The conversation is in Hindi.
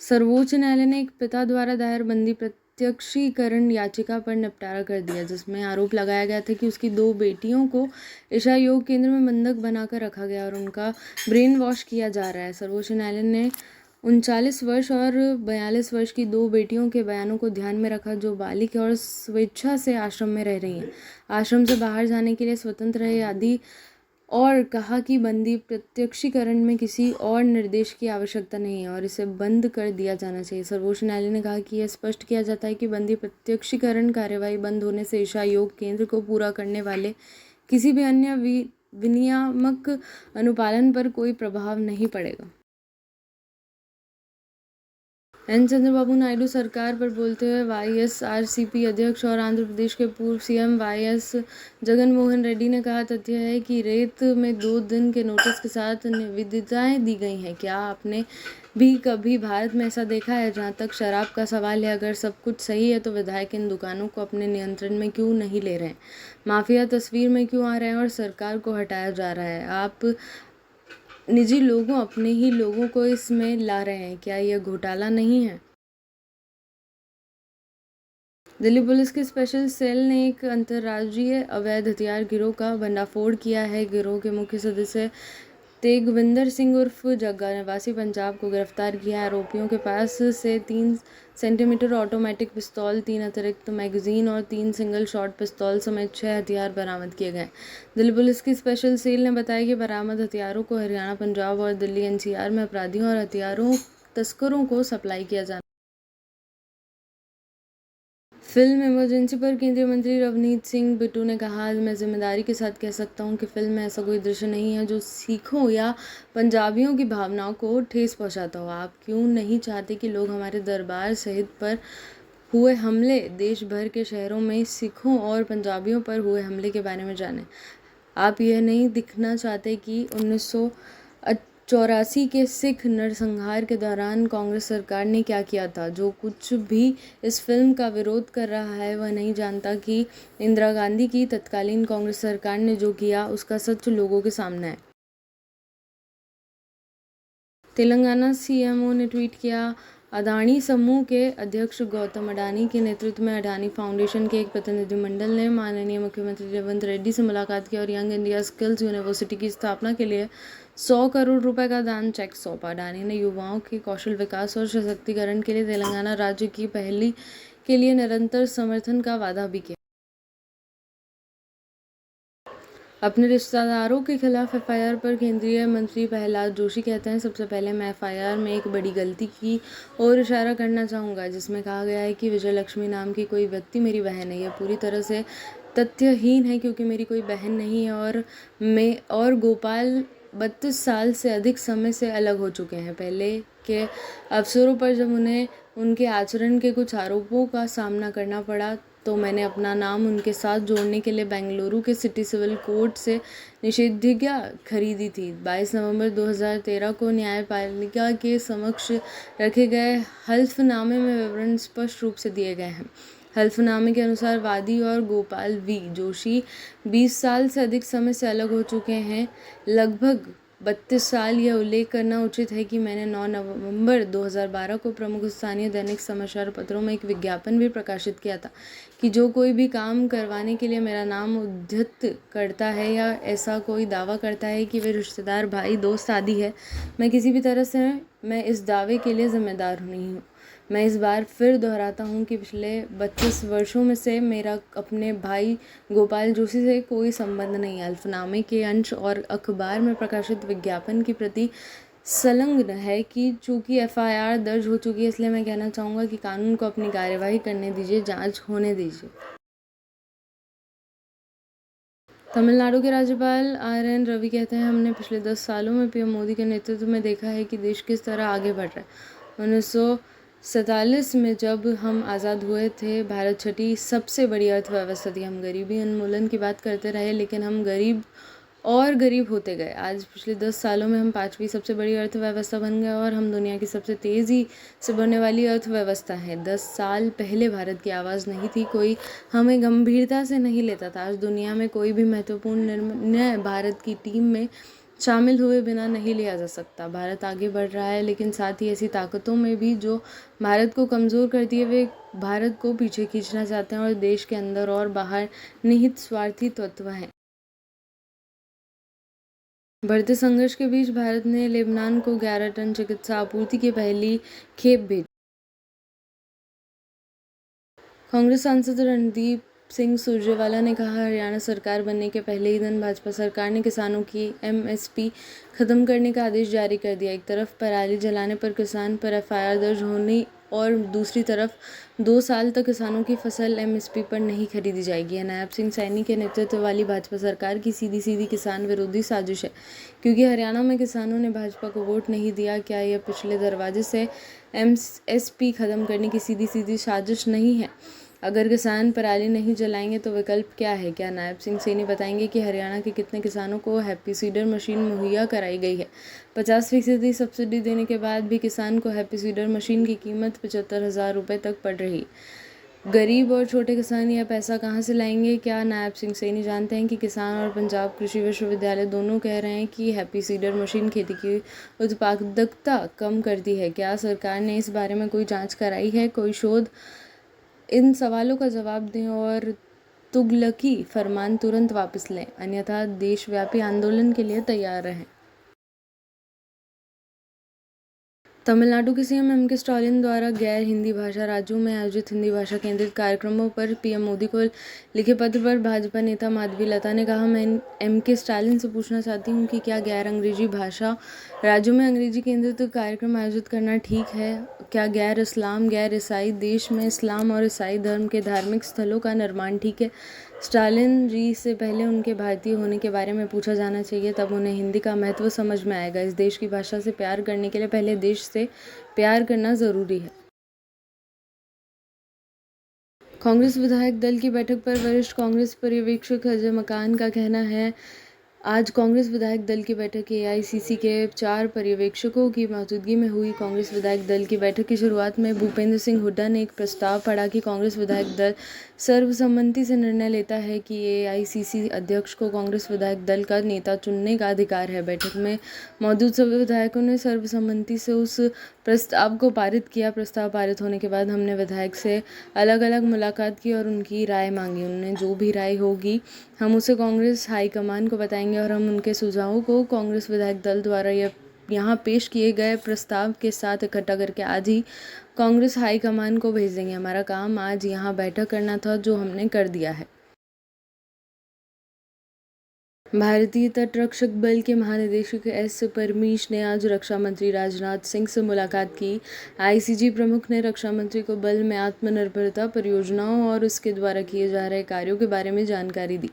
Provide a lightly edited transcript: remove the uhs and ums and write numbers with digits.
सर्वोच्च न्यायालय ने एक पिता द्वारा दायर बंदी प्रत्यक्षीकरण याचिका पर निपटारा कर दिया, जिसमें आरोप लगाया गया था कि उसकी 2 बेटियों को ईशा योग केंद्र में बंधक बनाकर रखा गया और उनका ब्रेन वॉश किया जा रहा है। सर्वोच्च न्यायालय ने 39 वर्ष और 42 वर्ष की 2 बेटियों के बयानों को ध्यान में रखा, जो बालिग और स्वेच्छा से आश्रम में रह रही हैं, आश्रम से बाहर जाने के लिए स्वतंत्र है आदि, और कहा कि बंदी प्रत्यक्षीकरण में किसी और निर्देश की आवश्यकता नहीं है और इसे बंद कर दिया जाना चाहिए। सर्वोच्च न्यायालय ने कहा कि यह स्पष्ट किया जाता है कि बंदी प्रत्यक्षीकरण कार्यवाही बंद होने से ईशा योग केंद्र को पूरा करने वाले किसी भी अन्य विनियामक अनुपालन पर कोई प्रभाव नहीं पड़ेगा। एन चंद्रबाबू नायडू सरकार पर बोलते हुए वाईएसआरसीपी अध्यक्ष और आंध्र प्रदेश के पूर्व सीएम वाईएस जगनमोहन रेड्डी ने कहा, तथ्य है कि रेत में 2 दिन के नोटिस के साथ निविदाएं दी गई हैं। क्या आपने भी कभी भारत में ऐसा देखा है? जहां तक शराब का सवाल है, अगर सब कुछ सही है तो विधायक इन दुकानों को अपने नियंत्रण में क्यों नहीं ले रहे हैं? माफिया तस्वीर में क्यों आ रहे हैं और सरकार को हटाया जा रहा है? आप निजी लोगों, अपने ही लोगों को इसमें ला रहे हैं। क्या यह घोटाला नहीं है? दिल्ली पुलिस की स्पेशल सेल ने एक अंतर्राज्यीय अवैध हथियार गिरोह का भंडाफोड़ किया है। गिरोह के मुख्य सदस्य तेगविंदर सिंह उर्फ जग्गा निवासी पंजाब को गिरफ्तार किया है। आरोपियों के पास से 3 सेंटीमीटर ऑटोमेटिक पिस्तौल, 3 अतिरिक्त मैगजीन और 3 सिंगल शॉट पिस्तौल समेत 6 हथियार बरामद किए गए। दिल्ली पुलिस की स्पेशल सेल ने बताया कि बरामद हथियारों को हरियाणा, पंजाब और दिल्ली एनसीआर में अपराधियों और हथियारों तस्करों को सप्लाई किया जाना। फिल्म इमरजेंसी पर केंद्रीय मंत्री रवनीत सिंह बिट्टू ने कहा, मैं जिम्मेदारी के साथ कह सकता हूं कि फिल्म में ऐसा कोई दृश्य नहीं है जो सिखों या पंजाबियों की भावनाओं को ठेस पहुंचाता हो। आप क्यों नहीं चाहते कि लोग हमारे दरबार शहीद पर हुए हमले, देश भर के शहरों में सिखों और पंजाबियों पर हुए हमले के बारे में जानें? आप यह नहीं दिखना चाहते कि 1984 के सिख नरसंहार के दौरान कांग्रेस सरकार ने क्या किया था? जो कुछ भी इस फिल्म का विरोध कर रहा है वह नहीं जानता कि इंदिरा गांधी की तत्कालीन कांग्रेस सरकार ने जो किया उसका सच लोगों के सामने है। तेलंगाना सीएमओ ने ट्वीट किया, अदानी समूह के अध्यक्ष गौतम अडानी के नेतृत्व में अडानी फाउंडेशन के एक प्रतिनिधिमंडल ने माननीय मुख्यमंत्री रेवंत रेड्डी से मुलाकात की और यंग इंडिया स्किल्स यूनिवर्सिटी की स्थापना के लिए 100 करोड़ रुपए का दान चेक सौंपा। अडानी ने युवाओं के कौशल विकास और सशक्तिकरण के लिए तेलंगाना राज्य की पहली के लिए निरंतर समर्थन का वादा भी किया। अपने रिश्तेदारों के खिलाफ एफआईआर पर केंद्रीय मंत्री प्रहलाद जोशी कहते हैं, सबसे पहले मैं एफआईआर में एक बड़ी गलती की ओर इशारा करना चाहूँगा, जिसमें कहा गया है कि विजय लक्ष्मी नाम की कोई व्यक्ति मेरी बहन है। यह पूरी तरह से तथ्यहीन है क्योंकि मेरी कोई बहन नहीं है और गोपाल 32 साल से अधिक समय से अलग हो चुके हैं। पहले के अवसरों पर जब उन्हें उनके आचरण के कुछ आरोपों का सामना करना पड़ा तो मैंने अपना नाम उनके साथ जोड़ने के लिए बेंगलुरु के सिटी सिविल कोर्ट से निषेधाज्ञा खरीदी थी। 22 नवंबर 2013 को न्यायपालिका के समक्ष रखे गए हल्फनामे में विवरण स्पष्ट रूप से दिए गए हैं। हल्फनामे के अनुसार वादी और गोपाल वी जोशी 20 साल से अधिक समय से अलग हो चुके हैं, लगभग 32 साल। यह उल्लेख करना उचित है कि मैंने 9 नवंबर 2012 को प्रमुख स्थानीय दैनिक समाचार पत्रों में एक विज्ञापन भी प्रकाशित किया था कि जो कोई भी काम करवाने के लिए मेरा नाम उद्धृत करता है या ऐसा कोई दावा करता है कि वे रिश्तेदार, भाई, दोस्त आदि है, मैं किसी भी तरह से मैं इस दावे के लिए जिम्मेदार नहीं हूँ। मैं इस बार फिर दोहराता हूँ कि पिछले 32 वर्षों में से मेरा अपने भाई गोपाल जोशी से कोई संबंध नहीं है। हल्फनामे के अंश और अखबार में प्रकाशित विज्ञापन की प्रति संलग्न है कि चूंकि एफआईआर दर्ज हो चुकी है, इसलिए मैं कहना चाहूँगा कि कानून को अपनी कार्यवाही करने दीजिए, जांच होने दीजिए। तमिलनाडु के राज्यपाल आर.एन. रवि कहते हैं, हमने पिछले 10 सालों में पीएम मोदी के नेतृत्व में देखा है कि देश किस तरह आगे बढ़ रहा है। 1947 में जब हम आज़ाद हुए थे, भारत 6ठी सबसे बड़ी अर्थव्यवस्था थी। हम गरीबी उन्मूलन की बात करते रहे, लेकिन हम गरीब और गरीब होते गए। आज पिछले 10 सालों में हम 5वीं सबसे बड़ी अर्थव्यवस्था बन गए और हम दुनिया की सबसे तेज़ी से बढ़ने वाली अर्थव्यवस्था हैं। 10 साल पहले भारत की आवाज़ नहीं थी, कोई हमें गंभीरता से नहीं लेता था। आज दुनिया में कोई भी महत्वपूर्ण निर्णय भारत की टीम में शामिल हुए बिना नहीं लिया जा सकता। भारत आगे बढ़ रहा है, लेकिन साथ ही ऐसी ताकतों में भी जो भारत को कमज़ोर करती है, वे भारत को पीछे खींचना चाहते हैं और देश के अंदर और बाहर निहित स्वार्थी तत्व हैं। बढ़ते संघर्ष के बीच भारत ने लेबनान को 11 टन चिकित्सा आपूर्ति की पहली खेप भेजी। कांग्रेस सांसद रणदीप सिंह सुरजेवाला ने कहा, हरियाणा सरकार बनने के पहले ही दिन भाजपा सरकार ने किसानों की एमएसपी खत्म करने का आदेश जारी कर दिया। एक तरफ पराली जलाने पर किसान पर एफआईआर दर्ज होने और दूसरी तरफ 2 साल तक किसानों की फसल एमएसपी पर नहीं खरीदी जाएगी। नायब सिंह सैनी के नेतृत्व वाली भाजपा सरकार की सीधी सीधी किसान विरोधी साजिश है, क्योंकि हरियाणा में किसानों ने भाजपा को वोट नहीं दिया। क्या यह पिछले दरवाजे से एमएसपी खत्म करने की सीधी सीधी साजिश नहीं है? अगर किसान पराली नहीं जलाएंगे तो विकल्प क्या है? क्या नायब सिंह सैनी बताएंगे कि हरियाणा के कितने किसानों को हैप्पी सीडर मशीन मुहैया कराई गई है? 50% सब्सिडी देने के बाद भी किसान को हैप्पी सीडर मशीन की कीमत 75,000 रुपये तक पड़ रही। गरीब और छोटे किसान यह पैसा कहां से लाएंगे? क्या नायब सिंह सैनी जानते हैं कि किसान और पंजाब कृषि विश्वविद्यालय दोनों कह रहे हैं कि हैप्पी सीडर मशीन खेती की उत्पादकता कम करती है? क्या सरकार ने इस बारे में कोई जांच कराई है, कोई शोध? इन सवालों का जवाब दें और तुगलकी फरमान तुरंत वापस लें, अन्यथा देशव्यापी आंदोलन के लिए तैयार रहें। तमिलनाडु के सीएम एम के स्टालिन द्वारा गैर हिंदी भाषा राज्यों में आयोजित हिंदी भाषा केंद्रित कार्यक्रमों पर पीएम मोदी को लिखे पत्र पर भाजपा नेता माधवी लता ने कहा, मैं एम के स्टालिन से पूछना चाहती हूं कि क्या गैर अंग्रेजी भाषा राज्यों में अंग्रेजी केंद्रित कार्यक्रम आयोजित करना ठीक है? क्या गैर इस्लाम, गैर ईसाई देश में इस्लाम और ईसाई धर्म के धार्मिक स्थलों का निर्माण ठीक है? स्टालिन जी से पहले उनके भारतीय होने के बारे में पूछा जाना चाहिए, तब उन्हें हिंदी का महत्व समझ में आएगा। इस देश की भाषा से प्यार करने के लिए पहले देश से प्यार करना जरूरी है। कांग्रेस विधायक दल की बैठक पर वरिष्ठ कांग्रेस पर्यवेक्षक अजय मकान का कहना है, आज कांग्रेस विधायक दल की बैठक एआईसीसी के 4 पर्यवेक्षकों की मौजूदगी में हुई। कांग्रेस विधायक दल की बैठक की शुरुआत में भूपेंद्र सिंह हुड्डा ने एक प्रस्ताव पढ़ा कि कांग्रेस विधायक दल सर्वसम्मति से निर्णय लेता है कि एआईसीसी अध्यक्ष को कांग्रेस विधायक दल का नेता चुनने का अधिकार है। बैठक में मौजूद सभी विधायकों ने सर्वसम्मति से उस प्रस्ताव को पारित किया। प्रस्ताव पारित होने के बाद हमने विधायक से अलग अलग मुलाकात की और उनकी राय मांगी। उन्हें जो भी राय होगी हम उसे कांग्रेस हाईकमान को बताएंगे और हम उनके सुझावों को कांग्रेस विधायक दल द्वारा यहाँ पेश किए गए प्रस्ताव के साथ इकट्ठा करके आज ही कांग्रेस हाईकमान को भेज देंगे। हमारा काम आज यहाँ बैठक करना था, जो हमने कर दिया है। भारतीय तटरक्षक बल के महानिदेशक एस परमीश ने आज रक्षा मंत्री राजनाथ सिंह से मुलाकात की। आईसीजी प्रमुख ने रक्षा मंत्री को बल में आत्मनिर्भरता परियोजनाओं और उसके द्वारा किए जा रहे कार्यों के बारे में जानकारी दी।